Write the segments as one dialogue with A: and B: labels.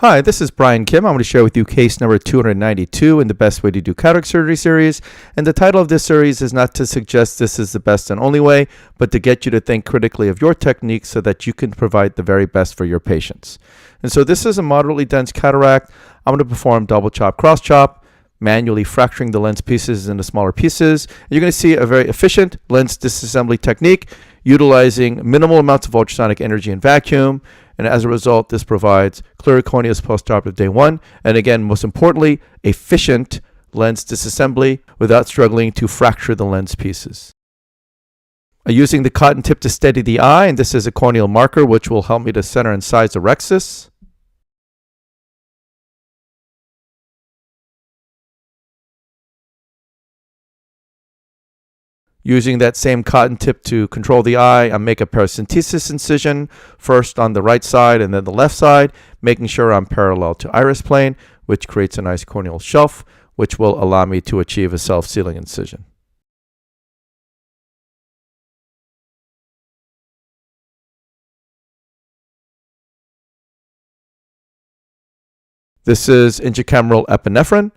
A: Hi, this is Brian Kim. I'm going to share with you case number 292 in the Best Way to Do Cataract Surgery series. And the title of this series is not to suggest this is the best and only way, but to get you to think critically of your technique so that you can provide the very best for your patients. And so this is a moderately dense cataract. I'm going to perform double chop, cross chop, manually fracturing the lens pieces into smaller pieces. You're going to see a very efficient lens disassembly technique utilizing minimal amounts of ultrasonic energy and vacuum. And as a result, this provides clear corneas postoperative day one. And again, most importantly, efficient lens disassembly without struggling to fracture the lens pieces. I'm using the cotton tip to steady the eye, and this is a corneal marker which will help me to center and size the rhexis. Using that same cotton tip to control the eye, I make a paracentesis incision, first on the right side and then the left side, making sure I'm parallel to iris plane, which creates a nice corneal shelf, which will allow me to achieve a self-sealing incision. This is intracameral epinephrine,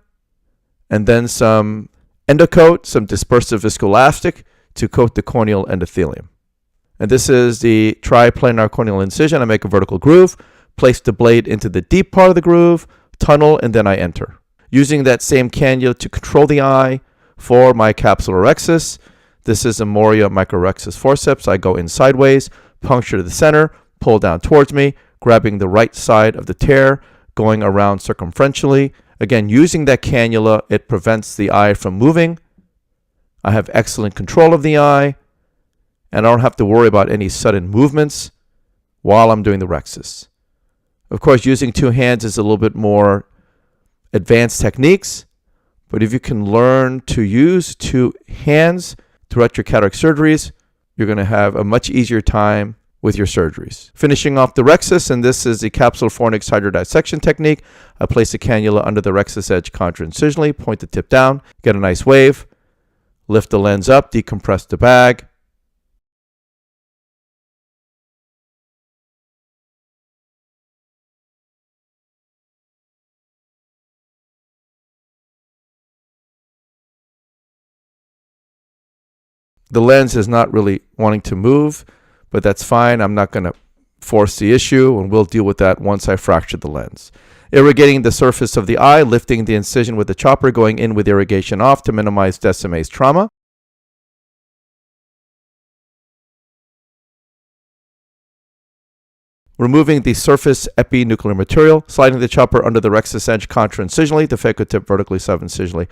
A: and then some endocoat, some dispersive viscoelastic to coat the corneal endothelium. And this is the triplanar corneal incision. I make a vertical groove, place the blade into the deep part of the groove, tunnel, and then I enter. Using that same cannula to control the eye for my capsular rhexis. This is a Moria microrhexis forceps. I go in sideways, puncture to the center, pull down towards me, grabbing the right side of the tear, going around circumferentially. Again, using that cannula, it prevents the eye from moving. I have excellent control of the eye, and I don't have to worry about any sudden movements while I'm doing the rhexis. Of course, using two hands is a little bit more advanced techniques, but if you can learn to use two hands throughout your cataract surgeries, you're going to have a much easier time with your surgeries. Finishing off the rhexis, and this is the capsular fornix hydrodissection technique. I place a cannula under the rhexis edge contra-incisionally, point the tip down, get a nice wave, lift the lens up, decompress the bag. The lens is not really wanting to move, but that's fine. I'm not going to force the issue, and we'll deal with that once I fracture the lens. Irrigating the surface of the eye, lifting the incision with the chopper, going in with irrigation off to minimize Descemet's trauma. Removing the surface epinuclear material, sliding the chopper under the rhexis edge contra-incisionally, the phaco tip vertically sub-incisionally.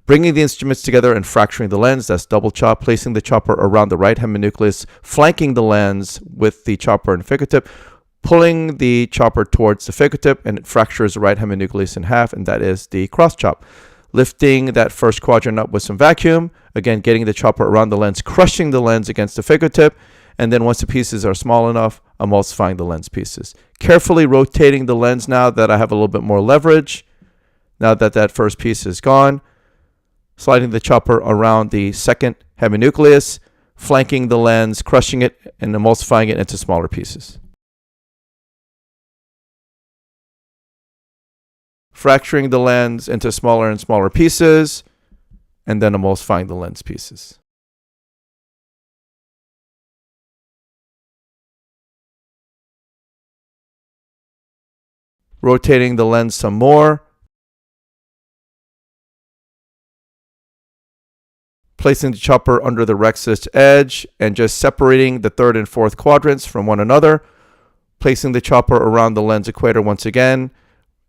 A: Bringing the instruments together and fracturing the lens, that's double chop, placing the chopper around the right heminucleus, flanking the lens with the chopper and phaco tip, pulling the chopper towards the phaco tip, and it fractures the right heminucleus in half, and that is the cross chop. Lifting that first quadrant up with some vacuum, again getting the chopper around the lens, crushing the lens against the phaco tip, and then once the pieces are small enough, emulsifying the lens pieces. Carefully rotating the lens now that I have a little bit more leverage, now that that first piece is gone. Sliding the chopper around the second heminucleus, flanking the lens, crushing it, and emulsifying it into smaller pieces. Fracturing the lens into smaller and smaller pieces, and then emulsifying the lens pieces. Rotating the lens some more. Placing the chopper under the rhexis edge and just separating the third and fourth quadrants from one another. Placing the chopper around the lens equator once again,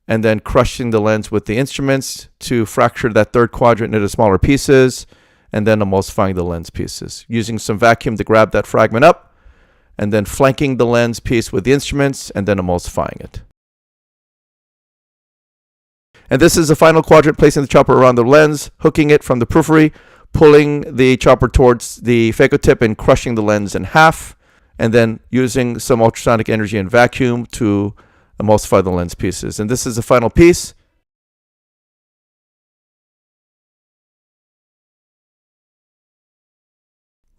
A: and then crushing the lens with the instruments to fracture that third quadrant into smaller pieces, and then emulsifying the lens pieces. Using some vacuum to grab that fragment up, and then flanking the lens piece with the instruments, and then emulsifying it. And this is the final quadrant, placing the chopper around the lens, hooking it from the periphery, pulling the chopper towards the phaco tip and crushing the lens in half, and then using some ultrasonic energy and vacuum to emulsify the lens pieces. And this is the final piece.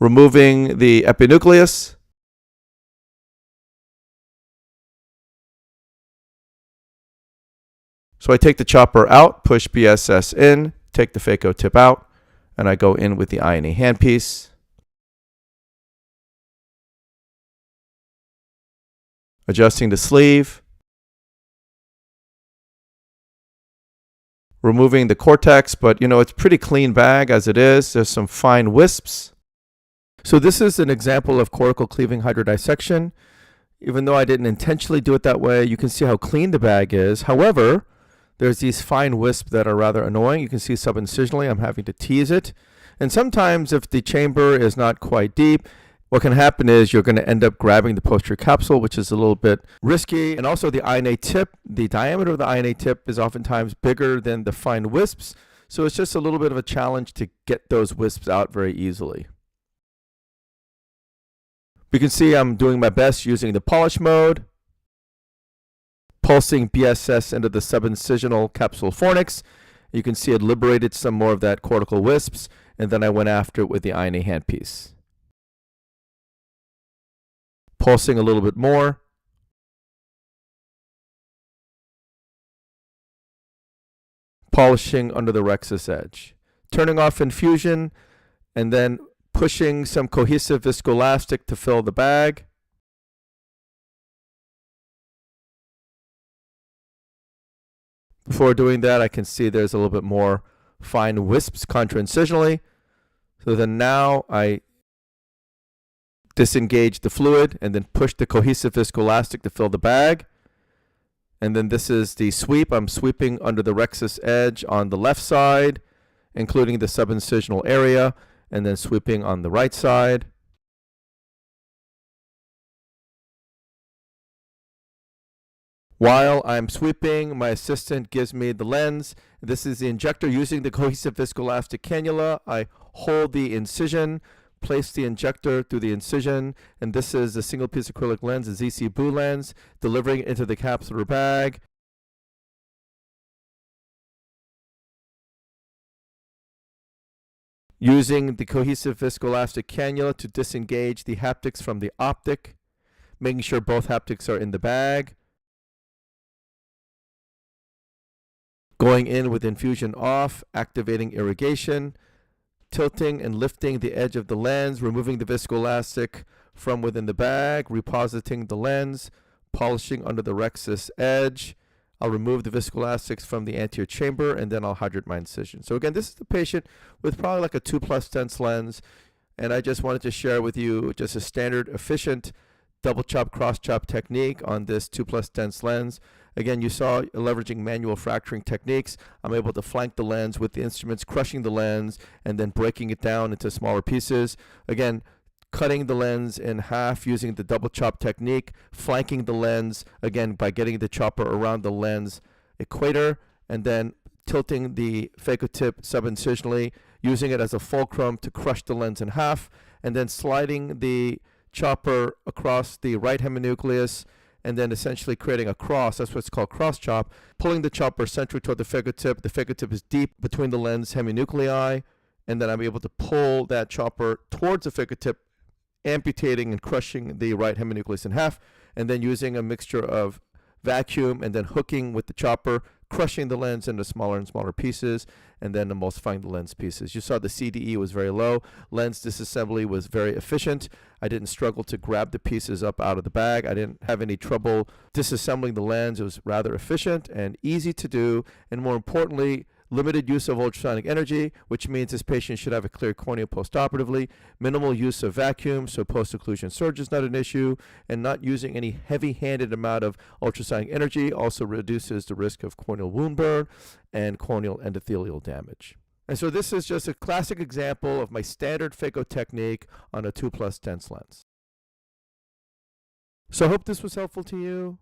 A: Removing the epinucleus, So I take the chopper out, push BSS in, take the phaco tip out, and I go in with the INA handpiece. Adjusting the sleeve. Removing the cortex, but it's pretty clean bag as it is. There's some fine wisps. So this is an example of cortical cleaving hydrodissection. Even though I didn't intentionally do it that way, you can see how clean the bag is. However, there's these fine wisps that are rather annoying. You can see subincisionally I'm having to tease it. And sometimes if the chamber is not quite deep, what can happen is you're going to end up grabbing the posterior capsule, which is a little bit risky. And also the INA tip, the diameter of the INA tip is oftentimes bigger than the fine wisps. So it's just a little bit of a challenge to get those wisps out very easily. You can see I'm doing my best using the polish mode, pulsing BSS into the subincisional capsule fornix. You can see it liberated some more of that cortical wisps, and then I went after it with the INA handpiece. Pulsing a little bit more. Polishing under the rexus edge. Turning off infusion, and then pushing some cohesive viscoelastic to fill the bag. Before doing that, I can see there's a little bit more fine wisps contra-incisionally. So then now I disengage the fluid and then push the cohesive viscoelastic to fill the bag. And then this is the sweep. I'm sweeping under the rexus edge on the left side, including the subincisional area, and then sweeping on the right side. While I'm sweeping, my assistant gives me the lens. This is the injector using the cohesive viscoelastic cannula. I hold the incision, place the injector through the incision, and this is a single piece acrylic lens, a ZC Boo lens, delivering it into the capsular bag. Using the cohesive viscoelastic cannula to disengage the haptics from the optic, making sure both haptics are in the bag. Going in with infusion off, activating irrigation, tilting and lifting the edge of the lens, removing the viscoelastic from within the bag, repositing the lens, polishing under the rexus edge. I'll remove the viscoelastics from the anterior chamber, and then I'll hydrate my incision. So again, this is the patient with probably like a 2+ stents lens, and I just wanted to share with you just a standard, efficient double chop, cross chop technique on this 2+ stents lens. Again, you saw leveraging manual fracturing techniques. I'm able to flank the lens with the instruments, crushing the lens, and then breaking it down into smaller pieces. Again, cutting the lens in half using the double chop technique, flanking the lens, again, by getting the chopper around the lens equator, and then tilting the phaco tip subincisionally, using it as a fulcrum to crush the lens in half, and then sliding the chopper across the right heminucleus, and then essentially creating a cross. That's what's called cross chop. Pulling the chopper centrally toward the phaco tip. The phaco tip is deep between the lens heminuclei, and then I'm able to pull that chopper towards the phaco tip, amputating and crushing the right heminucleus in half, and then using a mixture of vacuum and then hooking with the chopper, crushing the lens into smaller and smaller pieces, and then emulsifying the lens pieces. You saw the CDE was very low. Lens disassembly was very efficient. I didn't struggle to grab the pieces up out of the bag. I didn't have any trouble disassembling the lens. It was rather efficient and easy to do, and more importantly, limited use of ultrasonic energy, which means this patient should have a clear cornea postoperatively, minimal use of vacuum, so post-occlusion surge is not an issue, and not using any heavy-handed amount of ultrasonic energy also reduces the risk of corneal wound burn and corneal endothelial damage. And so this is just a classic example of my standard phaco technique on a 2+ stents lens. So I hope this was helpful to you,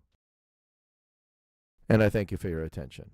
A: and I thank you for your attention.